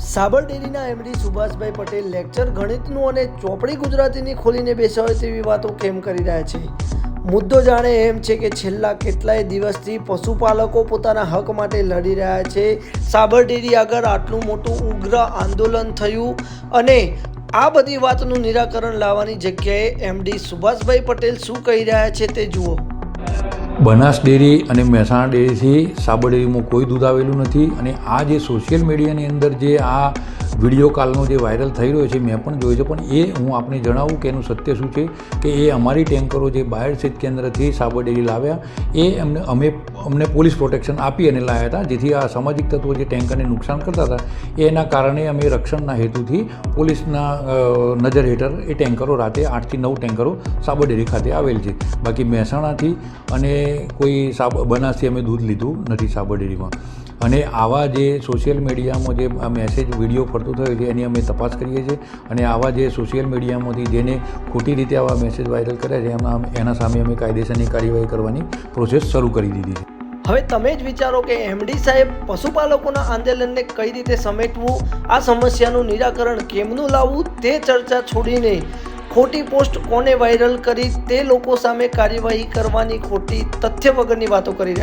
સાબર ડેરીના MD Subhashbhai Patel lecture ગણિતનું અને ચોપડી ગુજરાતીની ખોલીને બેસાવે તેવી વાતો કેમ કરી રહ્યા છે? મુદ્દો જાણે એમ છે કે છેલ્લા કેટલાય દિવસથી પશુપાલકો પોતાના હક માટે લડી રહ્યા છે. સાબર ડેરી આગળ આટલું મોટું ઉગ્ર આંદોલન થયું અને આ બધી વાતનું નિરાકરણ લાવવાની જગ્યાએ એમડી સુભાષભાઈ પટેલ શું કહી રહ્યા છે તે જુઓ. બનાસ ડેરી અને મહેસાણા ડેરીથી સાબર ડેરીમાં કોઈ દૂધ આવેલું નથી. અને આ જે સોશિયલ મીડિયાની અંદર જે આ વિડીયો કાલનો જે વાયરલ થઈ રહ્યો છે મેં પણ જોયો છે, પણ એ હું આપને જણાવું કે એનું સત્ય શું છે કે એ અમારી ટેન્કરો જે બાયડ શીત કેન્દ્રથી સાબર ડેરી લાવ્યા એ અમને પોલીસ પ્રોટેક્શન આપી અને લાવ્યા હતા, જેથી આ સામાજિક તત્વો જે ટેન્કરને નુકસાન કરતા હતા એના કારણે અમે રક્ષણના હેતુથી પોલીસના નજર હેઠળ એ ટેન્કરો રાતે 8 થી 9 ટેન્કરો સાબર ડેરી ખાતે આવેલ છે. બાકી મહેસાણાથી અને કોઈ બનાસથી અમે દૂધ લીધું નથી સાબર ડેરીમાં. અને આવા જે સોશિયલ મીડિયામાં જે મેસેજ વિડીયો ફરતો થયો છે એની અમે તપાસ કરીએ છીએ અને આવા જે સોશિયલ મીડિયામાંથી જેને ખોટી રીતે આવા મેસેજ વાયરલ કર્યા છે એના સામે અમે કાયદેસરની કાર્યવાહી કરવાની પ્રોસેસ શરૂ કરી દીધી છે. હવે તમે જ વિચારો કે એમડી સાહેબ પશુપાલકોના આંદોલનને કઈ રીતે સમેટવું, આ સમસ્યાનું નિરાકરણ કેમનું લાવવું તે ચર્ચા છોડીને ખોટી પોસ્ટ કોને વાયરલ કરી તે લોકો સામે કાર્યવાહી કરવાની ખોટી તથ્ય વગરની વાતો કરી રહ્યા